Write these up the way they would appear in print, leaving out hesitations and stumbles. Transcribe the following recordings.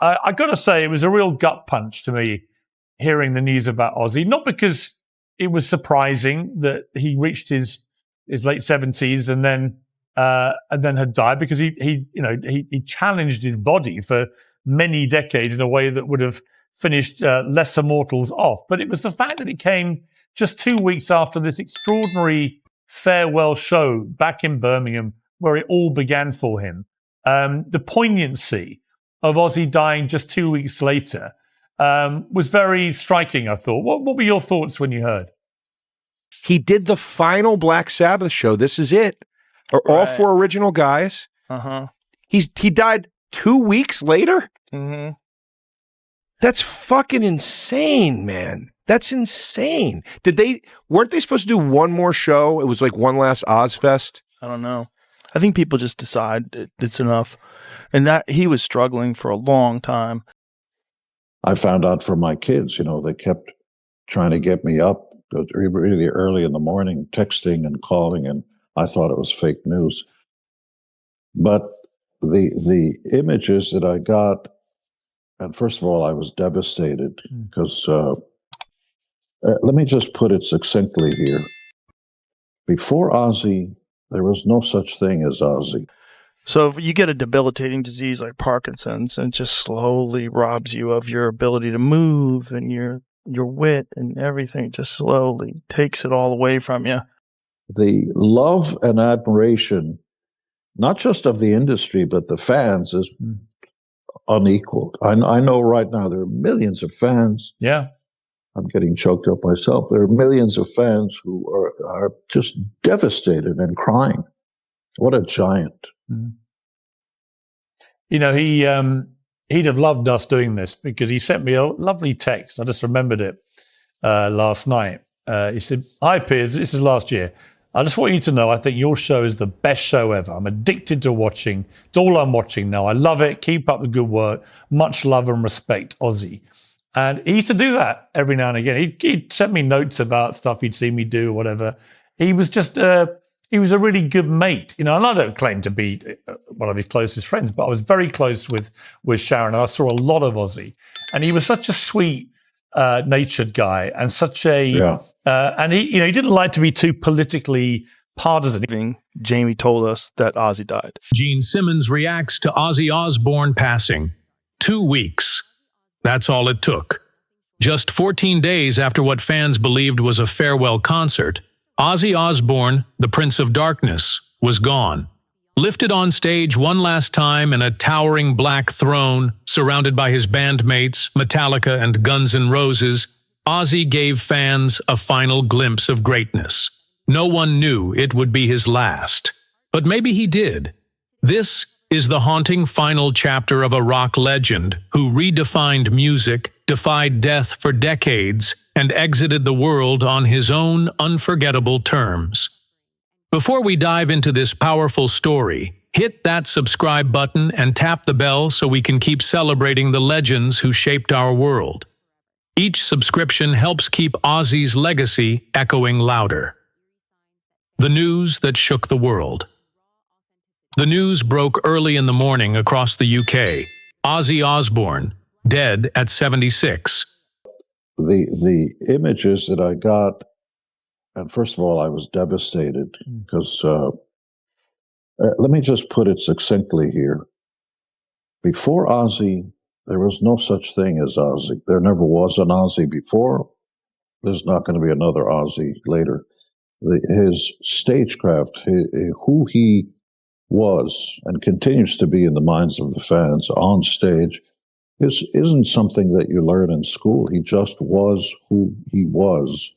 I got to say, it was a real gut punch to me hearing the news about Ozzy. Not because it was surprising that he reached his late 70s and then had died, because he challenged his body for many decades in a way that would have finished lesser mortals off. But it was the fact that it came just 2 weeks after this extraordinary farewell show back in Birmingham, where it all began for him. The poignancy of Ozzy dying just 2 weeks later was very striking, I thought. What were your thoughts when you heard? He did the final Black Sabbath show. This is it. All four original guys. Uh-huh. He died 2 weeks later? Mm-hmm. That's fucking insane, man. That's insane. Weren't they supposed to do one more show? It was like one last Ozfest. I don't know. I think people just decide it's enough. And that he was struggling for a long time. I found out from my kids, they kept trying to get me up really early in the morning, texting and calling, and I thought it was fake news. But the images that I got, and first of all, I was devastated because, let me just put it succinctly here. Before Ozzy, there was no such thing as Ozzy. So if you get a debilitating disease like Parkinson's, and it just slowly robs you of your ability to move and your wit and everything, just slowly takes it all away from you. The love and admiration, not just of the industry, but the fans, is unequaled. I know right now there are millions of fans. Yeah. I'm getting choked up myself. There are millions of fans who are just devastated and crying. What a giant. Mm. He'd have loved us doing this, because he sent me a lovely text. I just remembered it last night. He said, "Hi, Piers, this is last year. I just want you to know I think your show is the best show ever. I'm addicted to watching. It's all I'm watching now. I love it. Keep up the good work. Much love and respect, Ozzy." And he used to do that every now and again. He'd sent me notes about stuff he'd seen me do or whatever. He was just, he was a really good mate, and I don't claim to be one of his closest friends, but I was very close with Sharon, and I saw a lot of Ozzy. And he was such a sweet, natured guy, and such a, and he didn't like to be too politically partisan. Jamie told us that Ozzy died. Gene Simmons reacts to Ozzy Osbourne passing. 2 weeks. That's all it took. Just 14 days after what fans believed was a farewell concert, Ozzy Osbourne, the Prince of Darkness, was gone. Lifted on stage one last time in a towering black throne, surrounded by his bandmates, Metallica and Guns N' Roses, Ozzy gave fans a final glimpse of greatness. No one knew it would be his last. But maybe he did. This is the haunting final chapter of a rock legend who redefined music, defied death for decades, and exited the world on his own unforgettable terms. Before we dive into this powerful story, hit that subscribe button and tap the bell so we can keep celebrating the legends who shaped our world. Each subscription helps keep Ozzy's legacy echoing louder. The news that shook the world. The news broke early in the morning across the UK. Ozzy Osbourne, dead at 76. The images that I got, and first of all, I was devastated because, let me just put it succinctly here. Before Ozzy, there was no such thing as Ozzy. There never was an Ozzy before. There's not going to be another Ozzy later. His stagecraft, who he was and continues to be in the minds of the fans on stage, isn't something that you learn in school. He just was who he was,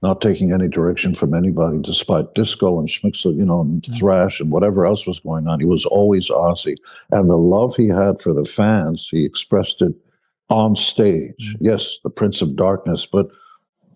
not taking any direction from anybody, despite disco and schmixel, and thrash and whatever else was going on. He was always Ozzy. And the love he had for the fans, he expressed it on stage. Yes, the Prince of Darkness, but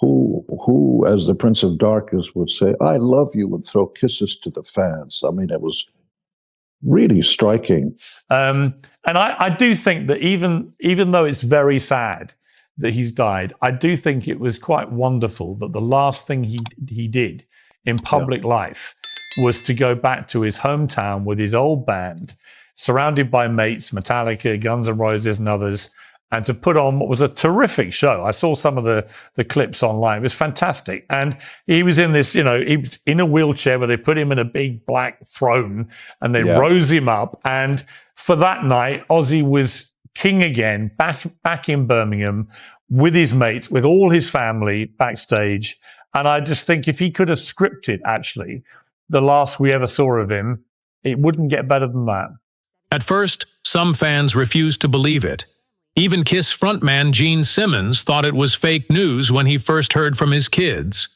who, as the Prince of Darkness would say, "I love you," and throw kisses to the fans. I mean, it was really striking. And I do think that even though it's very sad that he's died, I do think it was quite wonderful that the last thing he did in public life was to go back to his hometown with his old band, surrounded by mates, Metallica, Guns N' Roses, and others, and to put on what was a terrific show. I saw some of the clips online. It was fantastic. And he was in this, he was in a wheelchair where they put him in a big black throne and they rose him up. And for that night, Ozzy was king again, back in Birmingham with his mates, with all his family backstage. And I just think if he could have scripted, actually, the last we ever saw of him, it wouldn't get better than that. At first, some fans refused to believe it. Even Kiss frontman Gene Simmons thought it was fake news when he first heard from his kids.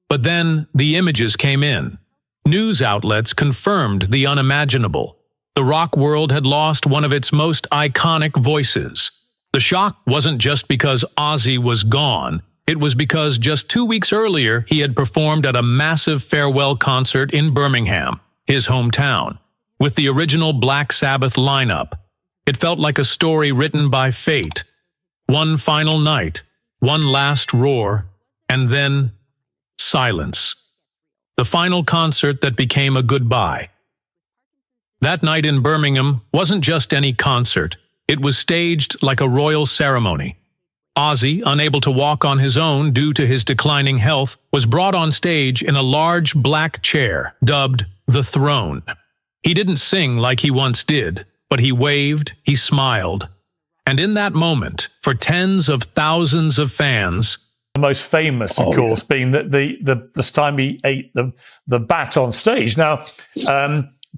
But then the images came in. News outlets confirmed the unimaginable. The rock world had lost one of its most iconic voices. The shock wasn't just because Ozzy was gone. It was because just 2 weeks earlier, he had performed at a massive farewell concert in Birmingham, his hometown, with the original Black Sabbath lineup. It felt like a story written by fate. One final night, one last roar, and then silence. The final concert that became a goodbye. That night in Birmingham wasn't just any concert. It was staged like a royal ceremony. Ozzy, unable to walk on his own due to his declining health, was brought on stage in a large black chair, dubbed the Throne. He didn't sing like he once did, but he waved, he smiled. And in that moment, for tens of thousands of fans, the most famous, of course, being the time he ate the bat on stage. Now,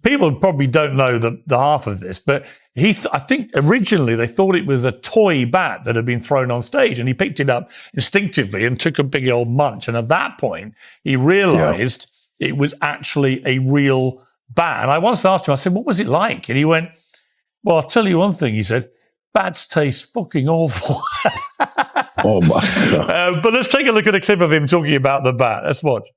people probably don't know the half of this, but I think originally they thought it was a toy bat that had been thrown on stage, and he picked it up instinctively and took a big old munch. And at that point, he realized it was actually a real bat. And I once asked him, I said, what was it like? And he went, well, I'll tell you one thing, he said, bats taste fucking awful. Oh, my God. But let's take a look at a clip of him talking about the bat. Let's watch.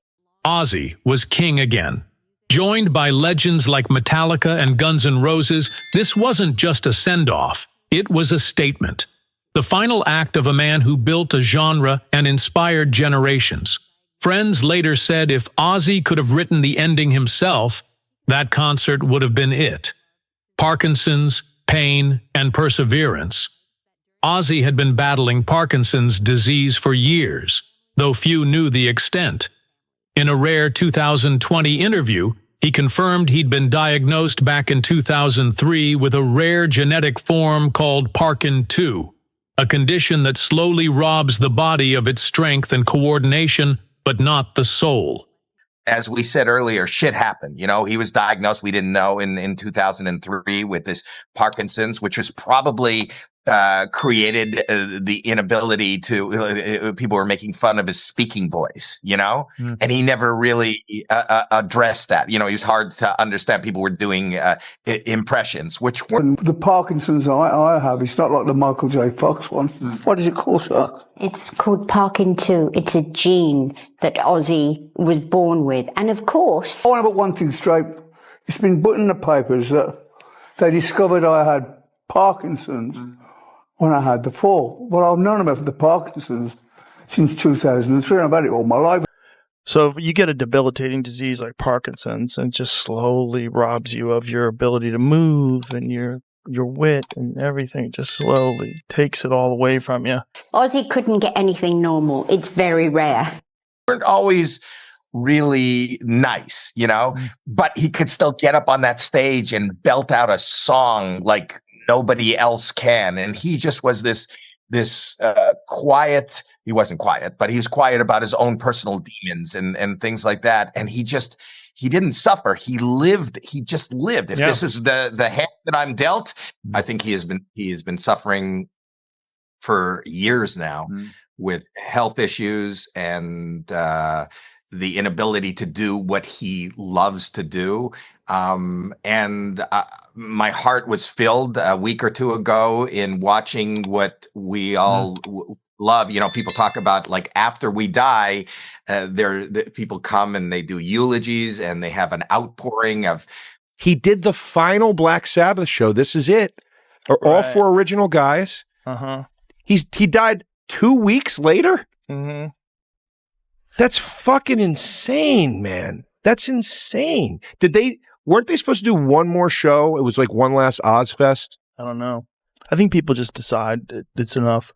Ozzy was king again. Joined by legends like Metallica and Guns N' Roses, this wasn't just a send-off, it was a statement. The final act of a man who built a genre and inspired generations. Friends later said if Ozzy could have written the ending himself, that concert would have been it. Parkinson's, pain, and perseverance. Ozzy had been battling Parkinson's disease for years, though few knew the extent. In a rare 2020 interview, he confirmed he'd been diagnosed back in 2003 with a rare genetic form called Parkinson 2, a condition that slowly robs the body of its strength and coordination, but not the soul. As we said earlier, shit happened. He was diagnosed, we didn't know, in 2003 with this Parkinson's, which was probably created the inability to, people were making fun of his speaking voice, and he never really addressed that. He was hard to understand. People were doing impressions, which were... The Parkinson's I have, it's not like the Michael J. Fox one. What is it called, sir? It's called Parkinson 2. It's a gene that Ozzy was born with. And of course... I want to put one thing straight. It's been put in the papers that they discovered I had Parkinson's when I had the fall. Well, I've known about the Parkinson's since 2003. I've had it all my life. So if you get a debilitating disease like Parkinson's and just slowly robs you of your ability to move and your wit and everything, just slowly takes it all away from you. Ozzy couldn't get anything normal. It's very rare. Weren't always really nice, but he could still get up on that stage and belt out a song like nobody else can. And he just was this quiet. He wasn't quiet, but he was quiet about his own personal demons and things like that. And he didn't suffer. He lived. He just lived. If this is the hand that I'm dealt, I think he has been suffering for years now with health issues and the inability to do what he loves to do. My heart was filled a week or two ago in watching what we all love. People talk about, like, after we die, people come and they do eulogies and they have an outpouring of... He did the final Black Sabbath show. This is it. All four original guys. He died 2 weeks later? Mm-hmm. That's fucking insane, man. That's insane. weren't they supposed to do one more show? It was like one last Ozfest. I don't know. I think people just decide it's enough.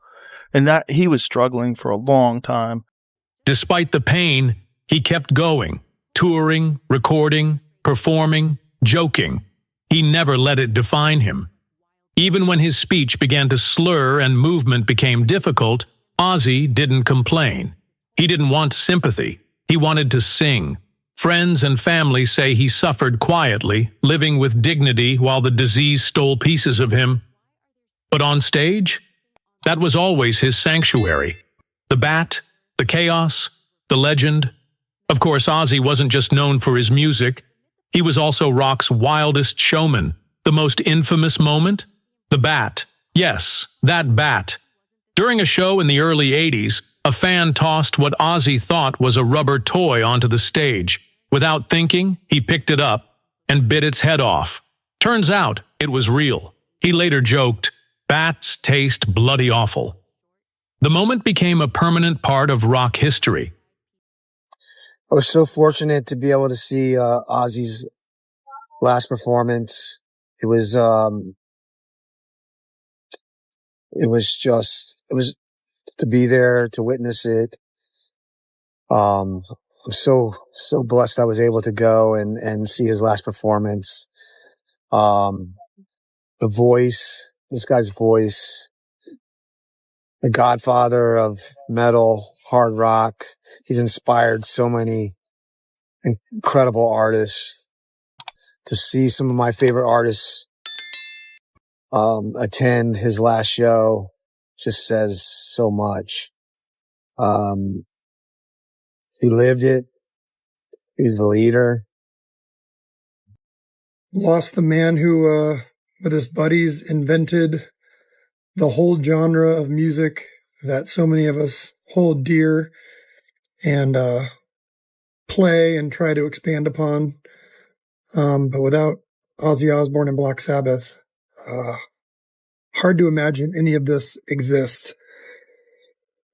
And that he was struggling for a long time. Despite the pain, he kept going, touring, recording, performing, joking. He never let it define him. Even when his speech began to slur and movement became difficult, Ozzy didn't complain. He didn't want sympathy. He wanted to sing. Friends and family say he suffered quietly, living with dignity while the disease stole pieces of him. But on stage, that was always his sanctuary. The bat, the chaos, the legend. Of course, Ozzy wasn't just known for his music. He was also rock's wildest showman. The most infamous moment? The bat. Yes, that bat. During a show in the early 80s, a fan tossed what Ozzy thought was a rubber toy onto the stage. Without thinking, he picked it up and bit its head off. Turns out, it was real. He later joked, "Bats taste bloody awful." The moment became a permanent part of rock history. I was so fortunate to be able to see Ozzy's last performance. It was to be there to witness it. I'm so blessed I was able to go and see his last performance. The voice, this guy's voice, the godfather of metal, hard rock. He's inspired so many incredible artists. To see some of my favorite artists attend his last show just says so much. He lived it. He's the leader. Lost the man who, with his buddies, invented the whole genre of music that so many of us hold dear and play and try to expand upon. But without Ozzy Osbourne and Black Sabbath, hard to imagine any of this exists.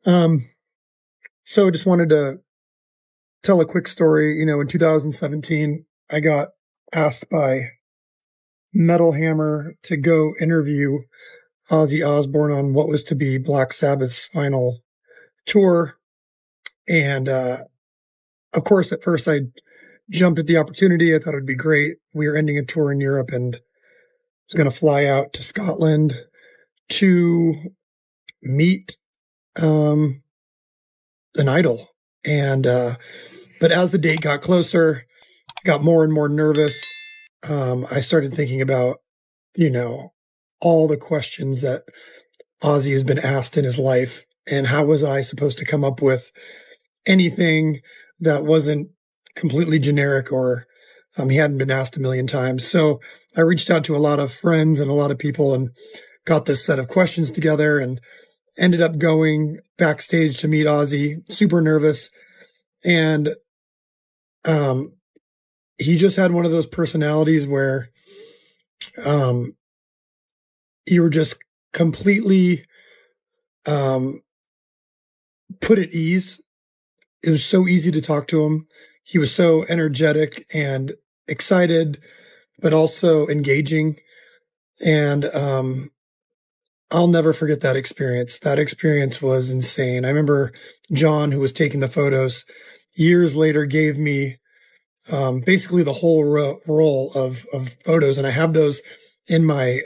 So I just wanted to tell a quick story. You know, in 2017, I got asked by Metal Hammer to go interview Ozzy Osbourne on what was to be Black Sabbath's final tour. And, of course, at first I jumped at the opportunity. I thought it would be great. We were ending a tour in Europe and was going to fly out to Scotland to meet an idol. And but as the date got closer, I got more and more nervous. I started thinking about, you know, all the questions that Ozzy has been asked in his life, and how was I supposed to come up with anything that wasn't completely generic or he hadn't been asked a million times. So I reached out to a lot of friends and a lot of people and got this set of questions together and ended up going backstage to meet Ozzy, super nervous. And he just had one of those personalities where you were just completely put at ease. It was so easy to talk to him. He was so energetic and excited, but also engaging. And I'll never forget that experience. That experience was insane. I remember John, who was taking the photos, years later gave me basically the whole roll of photos, and I have those in my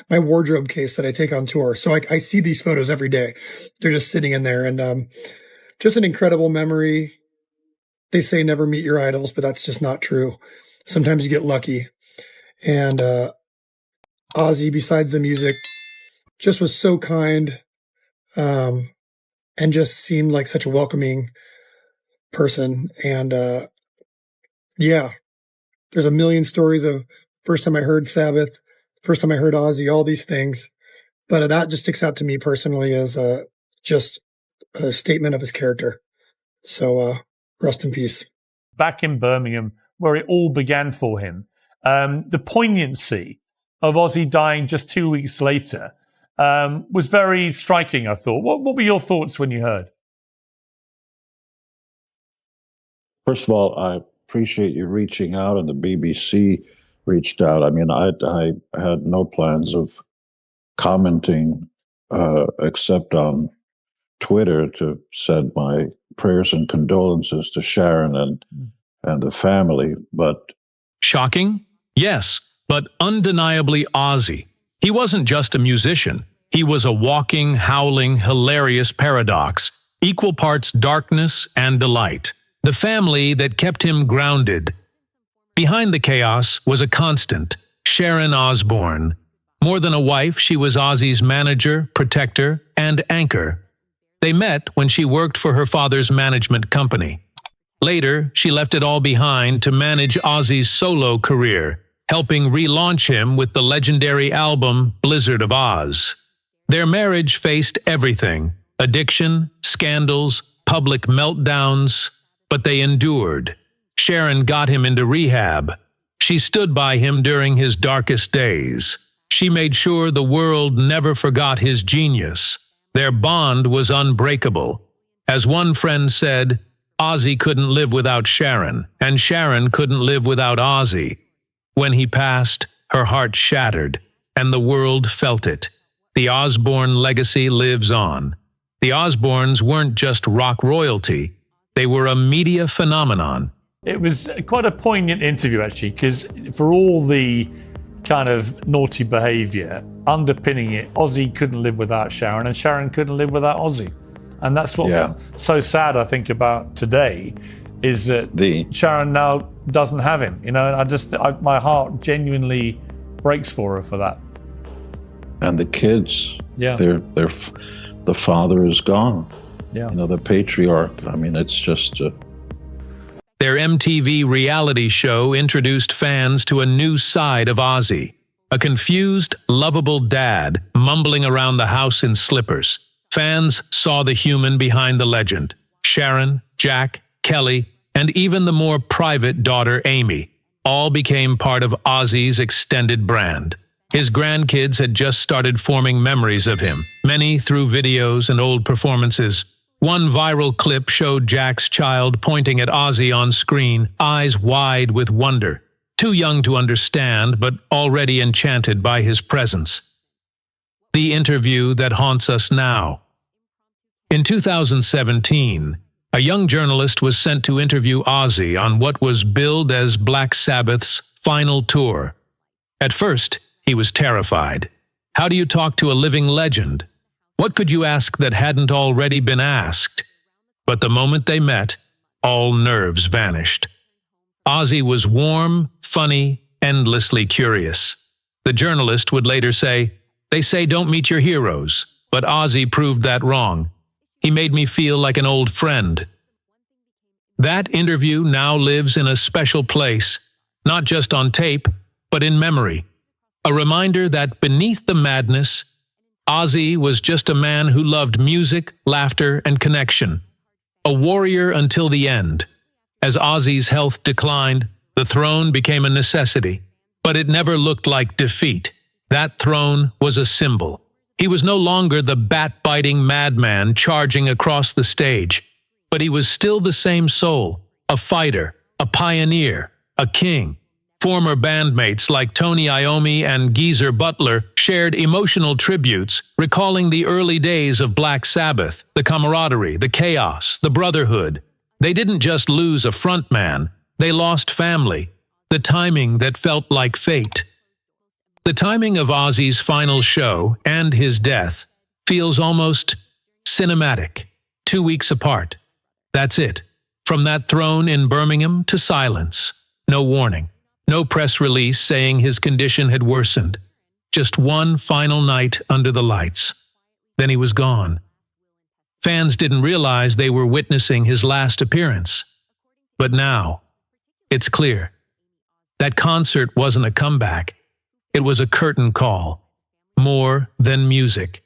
my wardrobe case that I take on tour. So I see these photos every day. They're just sitting in there, and just an incredible memory. They say never meet your idols, but that's just not true. Sometimes you get lucky. And Ozzy, besides the music, just was so kind, and just seemed like such a welcoming person. And yeah, there's a million stories of first time I heard Sabbath, first time I heard Ozzy, all these things. But that just sticks out to me personally as just a statement of his character. So rest in peace. Back in Birmingham, where it all began for him, the poignancy of Ozzy dying just 2 weeks later was very striking, I thought. What were your thoughts when you heard? first of all, I appreciate you reaching out, and the BBC reached out. I mean, I had no plans of commenting except on Twitter to send my prayers and condolences to Sharon and the family. But Shocking? Yes, but undeniably Ozzy. He wasn't just a musician. He was a walking, howling, hilarious paradox, equal parts darkness and delight. The family that kept him grounded. Behind the chaos was a constant, Sharon Osbourne. More than a wife, she was Ozzy's manager, protector, and anchor. They met when she worked for her father's management company. Later, she left it all behind to manage Ozzy's solo career, helping relaunch him with the legendary album Blizzard of Oz. Their marriage faced everything: addiction, scandals, public meltdowns, but they endured. Sharon got him into rehab. She stood by him during his darkest days. She made sure the world never forgot his genius. Their bond was unbreakable. As one friend said, Ozzy couldn't live without Sharon, and Sharon couldn't live without Ozzy. When he passed, her heart shattered, and the world felt it. The Osbourne legacy lives on. The Osbournes weren't just rock royalty. They were a media phenomenon. It was quite a poignant interview, actually, because for all the kind of naughty behaviour, underpinning it, Ozzy couldn't live without Sharon, and Sharon couldn't live without Ozzy. And that's what's so sad, I think, about today, is that Sharon now doesn't have him. You know, and my heart genuinely breaks for her for that. And the kids, the father is gone. Yeah, you know, the patriarch. I mean, it's just. Their MTV reality show introduced fans to a new side of Ozzy, a confused, lovable dad mumbling around the house in slippers. Fans saw the human behind the legend: Sharon, Jack, Kelly, and even the more private daughter Amy, all became part of Ozzy's extended brand. His grandkids had just started forming memories of him, many through videos and old performances. One viral clip showed Jack's child pointing at Ozzy on screen, eyes wide with wonder, too young to understand but already enchanted by his presence. The interview that haunts us now. In 2017, a young journalist was sent to interview Ozzy on what was billed as Black Sabbath's final tour. At first, he was terrified. How do you talk to a living legend? What could you ask that hadn't already been asked? But the moment they met, all nerves vanished. Ozzy was warm, funny, endlessly curious. The journalist would later say, "They say don't meet your heroes," but Ozzy proved that wrong. He made me feel like an old friend. That interview now lives in a special place, not just on tape, but in memory. A reminder that beneath the madness, Ozzy was just a man who loved music, laughter, and connection. A warrior until the end. As Ozzy's health declined, the throne became a necessity, but it never looked like defeat. That throne was a symbol. He was no longer the bat-biting madman charging across the stage, but he was still the same soul, a fighter, a pioneer, a king. Former bandmates like Tony Iommi and Geezer Butler shared emotional tributes, recalling the early days of Black Sabbath, the camaraderie, the chaos, the brotherhood. They didn't just lose a frontman, they lost family, the timing that felt like fate. The timing of Ozzy's final show and his death feels almost cinematic, 2 weeks apart. That's it. From that throne in Birmingham to silence. No warning. No press release saying his condition had worsened. Just one final night under the lights. Then he was gone. Fans didn't realize they were witnessing his last appearance. But now, it's clear. That concert wasn't a comeback. It was a curtain call. More than music.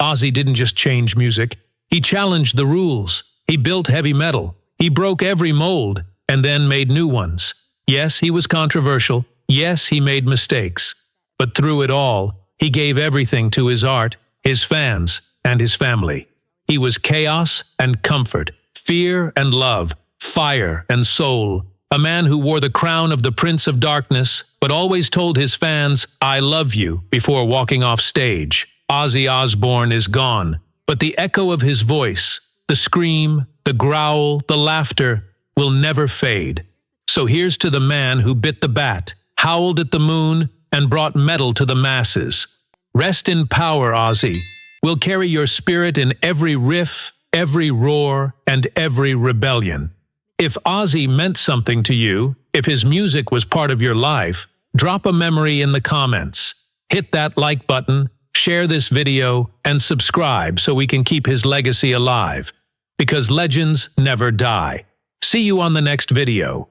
Ozzy didn't just change music. He challenged the rules. He built heavy metal. He broke every mold and then made new ones. Yes, he was controversial. Yes, he made mistakes. But through it all, he gave everything to his art, his fans, and his family. He was chaos and comfort, fear and love, fire and soul, a man who wore the crown of the Prince of Darkness, but always told his fans, "I love you," before walking off stage. Ozzy Osbourne is gone, but the echo of his voice, the scream, the growl, the laughter, will never fade. So here's to the man who bit the bat, howled at the moon, and brought metal to the masses. Rest in power, Ozzy. We'll carry your spirit in every riff, every roar, and every rebellion. If Ozzy meant something to you, if his music was part of your life, drop a memory in the comments. Hit that like button, share this video, and subscribe so we can keep his legacy alive. Because legends never die. See you on the next video.